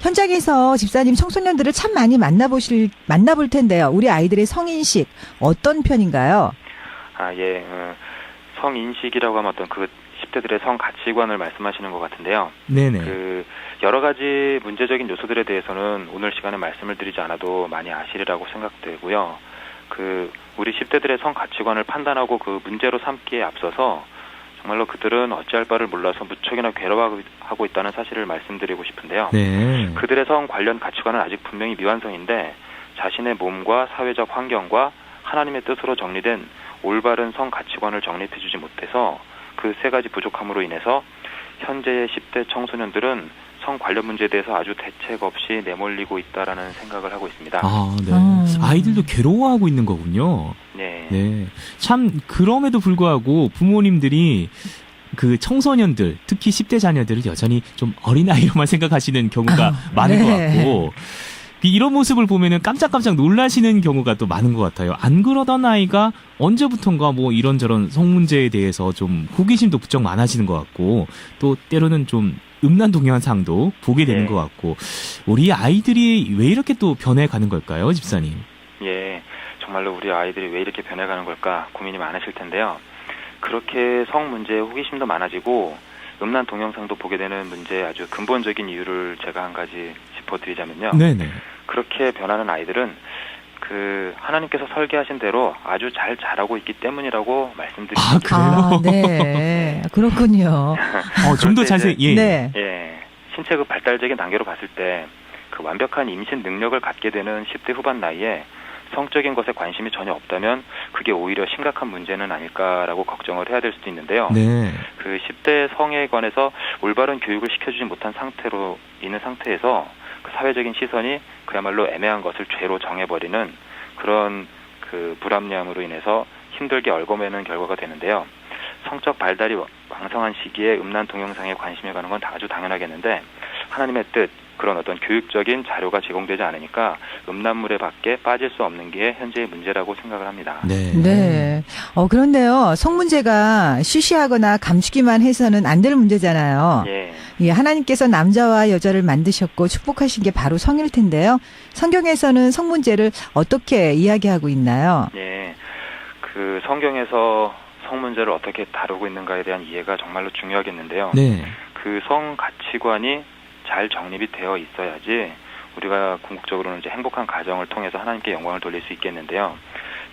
현장에서 집사님 청소년들을 참 많이 만나볼 텐데요. 우리 아이들의 성인식 어떤 편인가요? 예. 성인식이라고 하면 어떤 그 10대들의 성 가치관을 말씀하시는 것 같은데요. 네네. 그 여러 가지 문제적인 요소들에 대해서는 오늘 시간에 말씀을 드리지 않아도 많이 아시리라고 생각되고요. 그 우리 10대들의 성 가치관을 판단하고 그 문제로 삼기에 앞서서 정말로 그들은 어찌할 바를 몰라서 무척이나 괴로워하고 있다는 사실을 말씀드리고 싶은데요. 네. 그들의 성 관련 가치관은 아직 분명히 미완성인데 자신의 몸과 사회적 환경과 하나님의 뜻으로 정리된 올바른 성 가치관을 정립해주지 못해서 그 세 가지 부족함으로 인해서 현재의 10대 청소년들은 성 관련 문제에 대해서 아주 대책 없이 내몰리고 있다라는 생각을 하고 있습니다. 네. 아이들도 괴로워하고 있는 거군요. 네. 네. 참 그럼에도 불구하고 부모님들이 그 청소년들, 특히 10대 자녀들을 여전히 좀 어린아이로만 생각하시는 경우가 많은 것 같고 이런 모습을 보면은 깜짝깜짝 놀라시는 경우가 또 많은 것 같아요. 안 그러던 아이가 언제부턴가 뭐 이런저런 성 문제에 대해서 좀 호기심도 부쩍 많아지는 것 같고 또 때로는 좀 음란 동영상도 보게 되는 것 같고 우리 아이들이 왜 이렇게 또 변해가는 걸까요, 집사님? 예, 정말로 우리 아이들이 왜 이렇게 변해가는 걸까 고민이 많으실 텐데요. 그렇게 성 문제에 호기심도 많아지고 음란 동영상도 보게 되는 문제의 아주 근본적인 이유를 제가 한 가지 짚어드리자면요. 네네. 그렇게 변하는 아이들은 그 하나님께서 설계하신 대로 아주 잘 자라고 있기 때문이라고 말씀드립니다. 그래요? 네. 그렇군요. 좀 더 자세히, 예. 네. 예. 신체 그 발달적인 단계로 봤을 때 그 완벽한 임신 능력을 갖게 되는 10대 후반 나이에 성적인 것에 관심이 전혀 없다면 그게 오히려 심각한 문제는 아닐까라고 걱정을 해야 될 수도 있는데요. 네. 그 10대 성에 관해서 올바른 교육을 시켜주지 못한 상태로 있는 상태에서 그 사회적인 시선이 그야말로 애매한 것을 죄로 정해버리는 그런 그 불합리함으로 인해서 힘들게 얽어매는 결과가 되는데요. 성적 발달이 왕성한 시기에 음란 동영상에 관심이 가는 건 아주 당연하겠는데 하나님의 뜻, 그런 어떤 교육적인 자료가 제공되지 않으니까 음란물에 밖에 빠질 수 없는 게 현재의 문제라고 생각을 합니다. 네. 그런데요, 성 문제가 쉬쉬하거나 감추기만 해서는 안 될 문제잖아요. 예, 하나님께서 남자와 여자를 만드셨고 축복하신 게 바로 성일 텐데요. 성경에서는 성 문제를 어떻게 이야기하고 있나요? 예, 그 성경에서 성 문제를 어떻게 다루고 있는가에 대한 이해가 정말로 중요하겠는데요. 네. 그 성 가치관이 잘 정립이 되어 있어야지 우리가 궁극적으로는 이제 행복한 가정을 통해서 하나님께 영광을 돌릴 수 있겠는데요.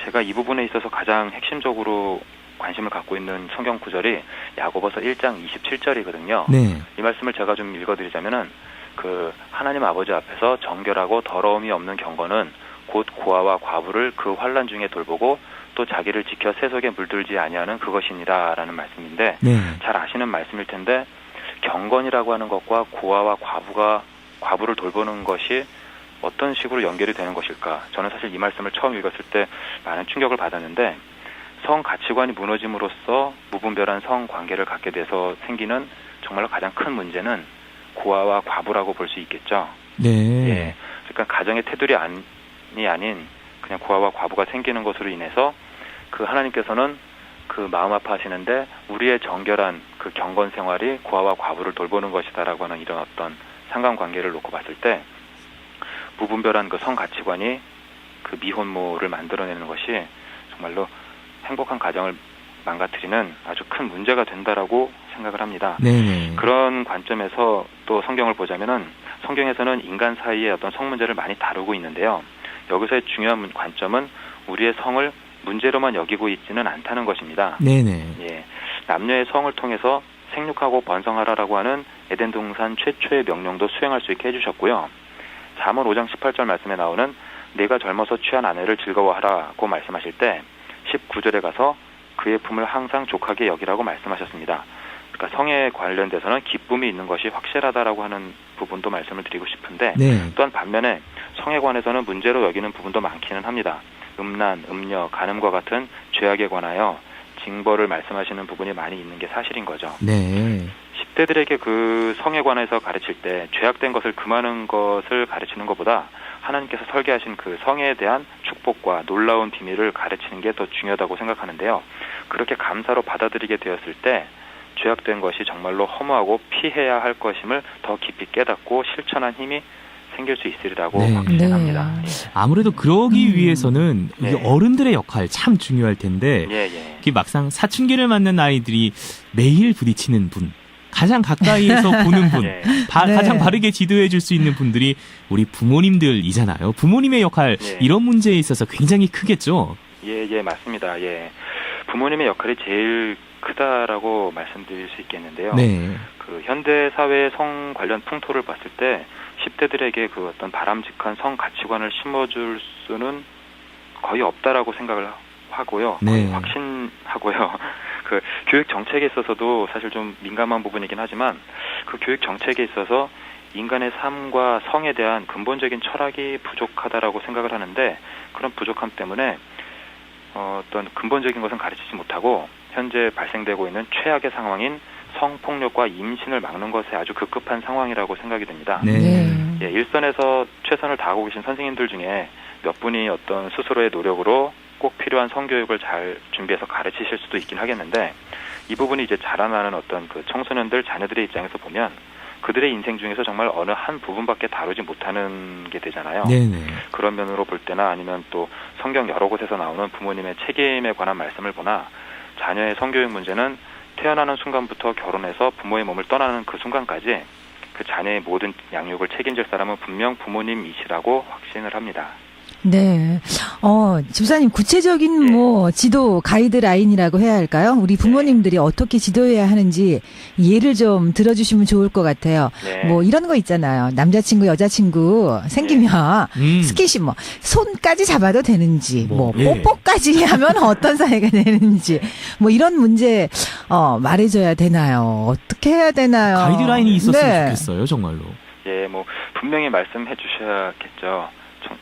제가 이 부분에 있어서 가장 핵심적으로 관심을 갖고 있는 성경 구절이 야고보서 1장 27절이거든요. 네. 이 말씀을 제가 좀 읽어드리자면은 그 하나님 아버지 앞에서 정결하고 더러움이 없는 경건은 곧 고아와 과부를 그 환난 중에 돌보고 또 자기를 지켜 세속에 물들지 아니하는 그것이니라라는 말씀인데 잘 아시는 말씀일 텐데 경건이라고 하는 것과 고아와 과부를 돌보는 것이 어떤 식으로 연결이 되는 것일까? 저는 사실 이 말씀을 처음 읽었을 때 많은 충격을 받았는데 성 가치관이 무너짐으로써 무분별한 성 관계를 갖게 돼서 생기는 정말로 가장 큰 문제는 고아와 과부라고 볼 수 있겠죠. 네. 예, 그러니까 가정의 테두리 안이 아닌 그냥 고아와 과부가 생기는 것으로 인해서 그 하나님께서는 그 마음 아파하시는데 우리의 정결한 그 경건 생활이 고아와 과부를 돌보는 것이다라고 하는 이런 어떤 상관관계를 놓고 봤을 때 무분별한 그 성 가치관이 그 미혼모를 만들어내는 것이 정말로 행복한 가정을 망가뜨리는 아주 큰 문제가 된다라고 생각을 합니다. 네네. 그런 관점에서 또 성경을 보자면은 성경에서는 인간 사이의 어떤 성 문제를 많이 다루고 있는데요. 여기서의 중요한 관점은 우리의 성을 문제로만 여기고 있지는 않다는 것입니다. 네네. 예, 남녀의 성을 통해서 생육하고 번성하라라고 하는 에덴 동산 최초의 명령도 수행할 수 있게 해주셨고요. 잠언 5장 18절 말씀에 나오는 내가 젊어서 취한 아내를 즐거워하라고 말씀하실 때 19절에 가서 그의 품을 항상 족하게 여기라고 말씀하셨습니다. 그러니까 성에 관련돼서는 기쁨이 있는 것이 확실하다라고 하는 부분도 말씀을 드리고 싶은데 또한 반면에 성에 관해서는 문제로 여기는 부분도 많기는 합니다. 음란, 음녀, 간음과 같은 죄악에 관하여 징벌을 말씀하시는 부분이 많이 있는 게 사실인 거죠. 네. 10대들에게 그 성에 관해서 가르칠 때 죄악된 것을 금하는 것을 가르치는 것보다 하나님께서 설계하신 그 성에 대한 축복과 놀라운 비밀을 가르치는 게 더 중요하다고 생각하는데요. 그렇게 감사로 받아들이게 되었을 때 죄악된 것이 정말로 허무하고 피해야 할 것임을 더 깊이 깨닫고 실천한 힘이 생길 수 있으리라고 네. 확신합니다. 네. 예. 아무래도 그러기 위해서는 네. 이게 어른들의 역할 참 중요할 텐데 이게 막상 사춘기를 맞는 아이들이 매일 부딪히는 분, 가장 가까이에서 보는 분, 예. 네. 가장 바르게 지도해 줄 수 있는 분들이 우리 부모님들이잖아요. 부모님의 역할 예. 이런 문제에 있어서 굉장히 크겠죠. 예, 맞습니다. 예. 부모님의 역할이 제일 크다라고 말씀드릴 수 있겠는데요. 네. 그 현대 사회의 성 관련 풍토를 봤을 때 10대들에게 그 어떤 바람직한 성 가치관을 심어줄 수는 거의 없다라고 생각을 하고요. 네. 거의 확신하고요. 그 교육 정책에 있어서도 사실 좀 민감한 부분이긴 하지만 그 교육 정책에 있어서 인간의 삶과 성에 대한 근본적인 철학이 부족하다라고 생각을 하는데 그런 부족함 때문에 어떤 근본적인 것은 가르치지 못하고 현재 발생되고 있는 최악의 상황인 성폭력과 임신을 막는 것에 아주 급급한 상황이라고 생각이 됩니다. 네. 예, 일선에서 최선을 다하고 계신 선생님들 중에 몇 분이 어떤 스스로의 노력으로 꼭 필요한 성교육을 잘 준비해서 가르치실 수도 있긴 하겠는데 이 부분이 이제 자라나는 어떤 그 청소년들 자녀들의 입장에서 보면 그들의 인생 중에서 정말 어느 한 부분밖에 다루지 못하는 게 되잖아요. 네네. 그런 면으로 볼 때나 아니면 또 성경 여러 곳에서 나오는 부모님의 책임에 관한 말씀을 보나 자녀의 성교육 문제는 태어나는 순간부터 결혼해서 부모의 몸을 떠나는 그 순간까지 그 자녀의 모든 양육을 책임질 사람은 분명 부모님이시라고 확신을 합니다. 네. 집사님, 구체적인 네. 뭐, 지도 가이드라인이라고 해야 할까요? 우리 부모님들이 어떻게 지도해야 하는지 예를 좀 들어주시면 좋을 것 같아요. 네. 뭐, 이런 거 있잖아요. 남자친구, 여자친구 생기면 스킨십 뭐, 손까지 잡아도 되는지, 뭐, 예. 뽀뽀까지 하면 어떤 사이가 되는지, 뭐, 이런 문제, 말해줘야 되나요? 어떻게 해야 되나요? 가이드라인이 있었으면 네. 좋겠어요, 정말로. 예, 뭐 분명히 말씀해 주셔야겠죠.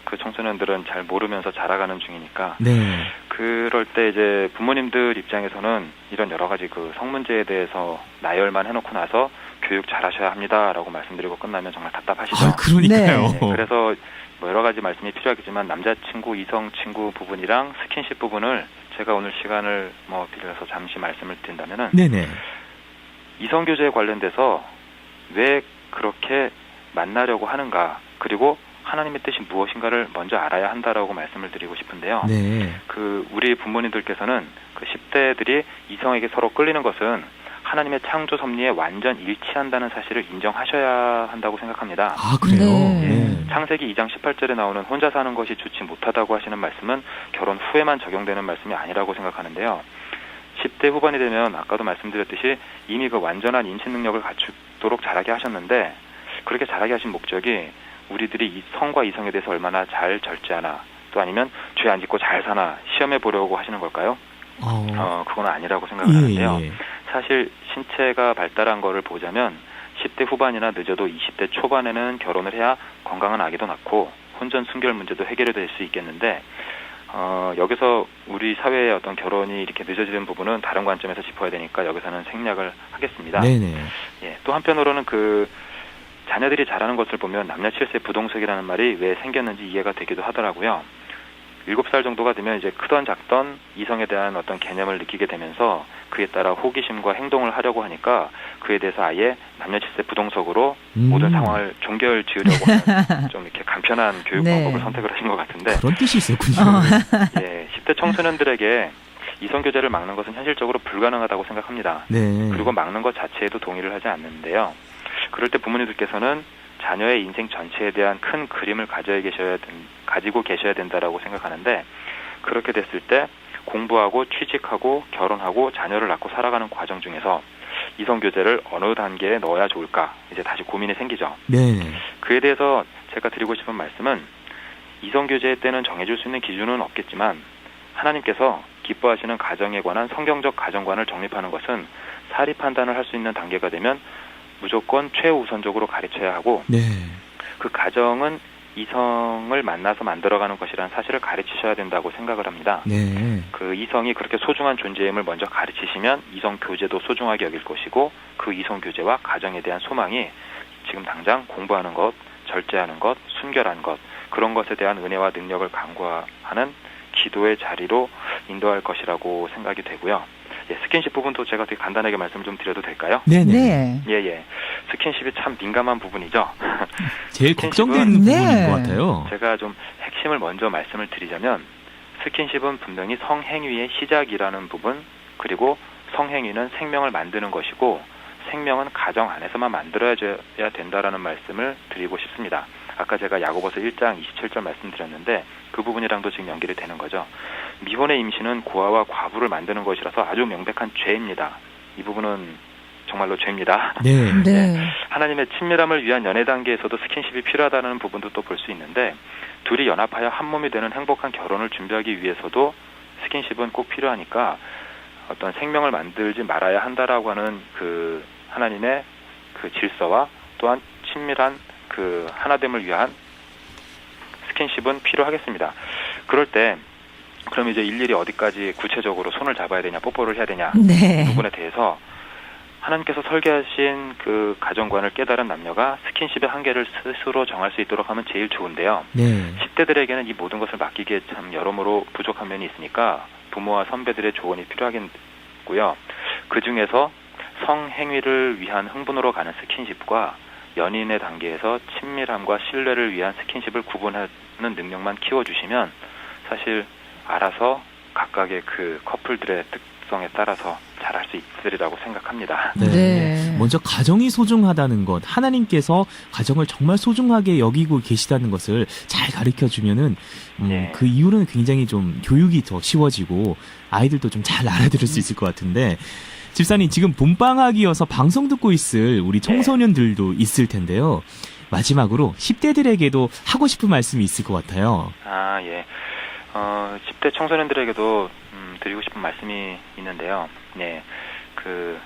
그 청소년들은 잘 모르면서 자라가는 중이니까. 네. 그럴 때 이제 부모님들 입장에서는 이런 여러 가지 그 성 문제에 대해서 나열만 해놓고 나서 교육 잘하셔야 합니다라고 말씀드리고 끝나면 정말 답답하시죠. 아, 그러니까요. 네, 그래서 뭐 여러 가지 말씀이 필요하겠지만 남자친구, 이성친구 부분이랑 스킨십 부분을 제가 오늘 시간을 뭐 빌려서 잠시 말씀을 드린다면은 네네. 이성교제에 관련돼서 왜 그렇게 만나려고 하는가 그리고 하나님의 뜻이 무엇인가를 먼저 알아야 한다라고 말씀을 드리고 싶은데요. 네. 그 우리 부모님들께서는 그 10대들이 이성에게 서로 끌리는 것은 하나님의 창조 섭리에 완전 일치한다는 사실을 인정하셔야 한다고 생각합니다. 아, 그래요? 네. 네. 창세기 2장 18절에 나오는 혼자 사는 것이 좋지 못하다고 하시는 말씀은 결혼 후에만 적용되는 말씀이 아니라고 생각하는데요. 10대 후반이 되면 아까도 말씀드렸듯이 이미 그 완전한 임신 능력을 갖추도록 자라게 하셨는데 그렇게 자라게 하신 목적이 우리들이 이 성과 이성에 대해서 얼마나 잘 절제하나 또 아니면 죄 안 짓고 잘 사나 시험해 보려고 하시는 걸까요? 그건 아니라고 생각을 하는데요. 예. 사실 신체가 발달한 거를 보자면 10대 후반이나 늦어도 20대 초반에는 결혼을 해야 건강한 아기도 낳고 혼전 순결 문제도 해결이 될 수 있겠는데 여기서 우리 사회의 어떤 결혼이 이렇게 늦어지는 부분은 다른 관점에서 짚어야 되니까 여기서는 생략을 하겠습니다. 네네. 예, 또 한편으로는 그 자녀들이 자라는 것을 보면 남녀 7세 부동석이라는 말이 왜 생겼는지 이해가 되기도 하더라고요. 7살 정도가 되면 이제 크던 작던 이성에 대한 어떤 개념을 느끼게 되면서 그에 따라 호기심과 행동을 하려고 하니까 그에 대해서 아예 남녀 7세 부동석으로 모든 상황을 종결 지으려고 하는 좀 이렇게 간편한 교육 네. 방법을 선택을 하신 것 같은데 그런 뜻이 있었군요. 예, 10대 청소년들에게 이성교제를 막는 것은 현실적으로 불가능하다고 생각합니다. 네. 그리고 막는 것 자체에도 동의를 하지 않는데요. 그럴 때 부모님들께서는 자녀의 인생 전체에 대한 큰 그림을 가지고 계셔야 된다라고 생각하는데 그렇게 됐을 때 공부하고 취직하고 결혼하고 자녀를 낳고 살아가는 과정 중에서 이성교제를 어느 단계에 넣어야 좋을까 이제 다시 고민이 생기죠. 네. 그에 대해서 제가 드리고 싶은 말씀은 이성교제 때는 정해줄 수 있는 기준은 없겠지만 하나님께서 기뻐하시는 가정에 관한 성경적 가정관을 정립하는 것은 사리 판단을 할 수 있는 단계가 되면 무조건 최우선적으로 가르쳐야 하고 네. 그 가정은 이성을 만나서 만들어가는 것이라는 사실을 가르치셔야 된다고 생각을 합니다. 네. 그 이성이 그렇게 소중한 존재임을 먼저 가르치시면 이성 교제도 소중하게 여길 것이고 그 이성 교제와 가정에 대한 소망이 지금 당장 공부하는 것, 절제하는 것, 순결한 것 그런 것에 대한 은혜와 능력을 강구하는 기도의 자리로 인도할 것이라고 생각이 되고요. 예, 스킨십 부분도 제가 되게 간단하게 말씀을 좀 드려도 될까요? 네네. 네. 예. 스킨십이 참 민감한 부분이죠. 제일 스킨십은- 걱정되는 네. 부분인 것 같아요. 제가 좀 핵심을 먼저 말씀을 드리자면 스킨십은 분명히 성행위의 시작이라는 부분, 그리고 성행위는 생명을 만드는 것이고 생명은 가정 안에서만 만들어져야 된다라는 말씀을 드리고 싶습니다. 아까 제가 야고보서 1장 27절 말씀드렸는데 그 부분이랑도 지금 연결이 되는 거죠. 미혼의 임신은 고아와 과부를 만드는 것이라서 아주 명백한 죄입니다. 이 부분은 정말로 죄입니다. 네. 네. 하나님의 친밀함을 위한 연애 단계에서도 스킨십이 필요하다는 부분도 또 볼 수 있는데 둘이 연합하여 한 몸이 되는 행복한 결혼을 준비하기 위해서도 스킨십은 꼭 필요하니까 어떤 생명을 만들지 말아야 한다라고 하는 그 하나님의 그 질서와 또한 친밀한 그 하나됨을 위한 스킨십은 필요하겠습니다. 그럴 때 그럼 이제 일일이 어디까지 구체적으로 손을 잡아야 되냐, 뽀뽀를 해야 되냐 네. 이 부분에 대해서 하나님께서 설계하신 그 가정관을 깨달은 남녀가 스킨십의 한계를 스스로 정할 수 있도록 하면 제일 좋은데요. 네. 10대들에게는 이 모든 것을 맡기기에 참 여러모로 부족한 면이 있으니까 부모와 선배들의 조언이 필요하겠고요. 그 중에서 성행위를 위한 흥분으로 가는 스킨십과 연인의 단계에서 친밀함과 신뢰를 위한 스킨십을 구분하는 능력만 키워주시면 사실 알아서 각각의 그 커플들의 특성에 따라서 잘할 수 있으리라고 생각합니다. 네. 네. 먼저 가정이 소중하다는 것, 하나님께서 가정을 정말 소중하게 여기고 계시다는 것을 잘 가르쳐 주면은 네. 그 이후로는 굉장히 좀 교육이 더 쉬워지고 아이들도 좀 잘 알아들을 수 있을 것 같은데 집사님 지금 봄방학이어서 방송 듣고 있을 우리 청소년들도 있을 텐데요. 마지막으로 10대들에게도 하고 싶은 말씀이 있을 것 같아요. 아, 예. 10대 청소년들에게도 드리고 싶은 말씀이 있는데요. 네. 그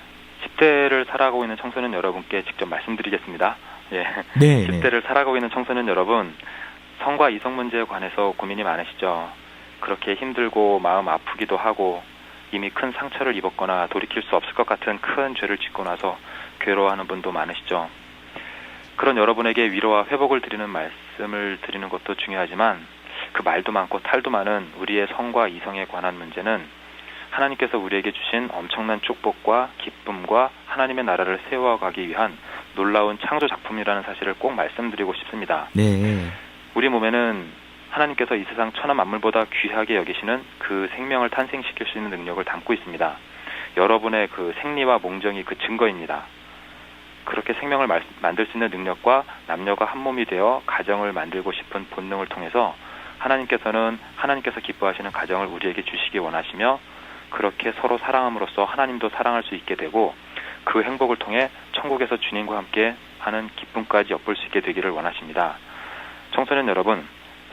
10대를 살아가고 있는 청소년 여러분께 직접 말씀드리겠습니다. 예. 네. 10대를 살아가고 있는 청소년 여러분, 성과 이성 문제에 관해서 고민이 많으시죠. 그렇게 힘들고 마음 아프기도 하고 이미 큰 상처를 입었거나 돌이킬 수 없을 것 같은 큰 죄를 짓고 나서 괴로워하는 분도 많으시죠. 그런 여러분에게 위로와 회복을 드리는 말씀을 드리는 것도 중요하지만 그 말도 많고 탈도 많은 우리의 성과 이성에 관한 문제는 하나님께서 우리에게 주신 엄청난 축복과 기쁨과 하나님의 나라를 세워가기 위한 놀라운 창조 작품이라는 사실을 꼭 말씀드리고 싶습니다. 네. 우리 몸에는 하나님께서 이 세상 천하 만물보다 귀하게 여기시는 그 생명을 탄생시킬 수 있는 능력을 담고 있습니다. 여러분의 그 생리와 몽정이 그 증거입니다. 그렇게 생명을 만들 수 있는 능력과 남녀가 한 몸이 되어 가정을 만들고 싶은 본능을 통해서 하나님께서 기뻐하시는 가정을 우리에게 주시기 원하시며 그렇게 서로 사랑함으로써 하나님도 사랑할 수 있게 되고 그 행복을 통해 천국에서 주님과 함께 하는 기쁨까지 엿볼 수 있게 되기를 원하십니다. 청소년 여러분,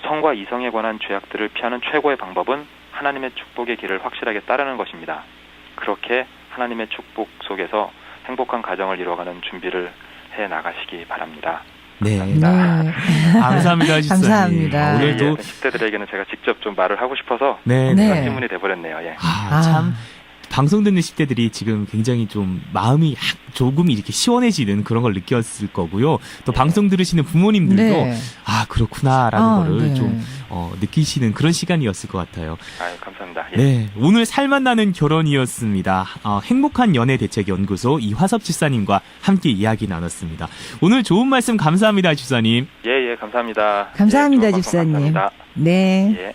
성과 이성에 관한 죄악들을 피하는 최고의 방법은 하나님의 축복의 길을 확실하게 따르는 것입니다. 그렇게 하나님의 축복 속에서 행복한 가정을 이뤄가는 준비를 해 나가시기 바랍니다. 네. 감사합니다. 감사합니다, 집사님. 감사합니다. 오늘도 10대들에게는 제가 직접 좀 말을 하고 싶어서 네. 네. 질문이 돼버렸네요. 예. 참 방송 듣는 10대들이 지금 굉장히 좀 마음이 조금 이렇게 시원해지는 그런 걸 느꼈을 거고요. 또 방송 들으시는 부모님들도 네. 그렇구나라는 거를 네. 좀 느끼시는 그런 시간이었을 것 같아요. 아유, 감사합니다. 예. 네, 오늘 살맛 나는 결혼이었습니다. 행복한 연애 대책 연구소 이화섭 집사님과 함께 이야기 나눴습니다. 오늘 좋은 말씀 감사합니다, 집사님. 예, 감사합니다. 감사합니다, 예, 좋은 방송 집사님. 감사합니다. 네. 예.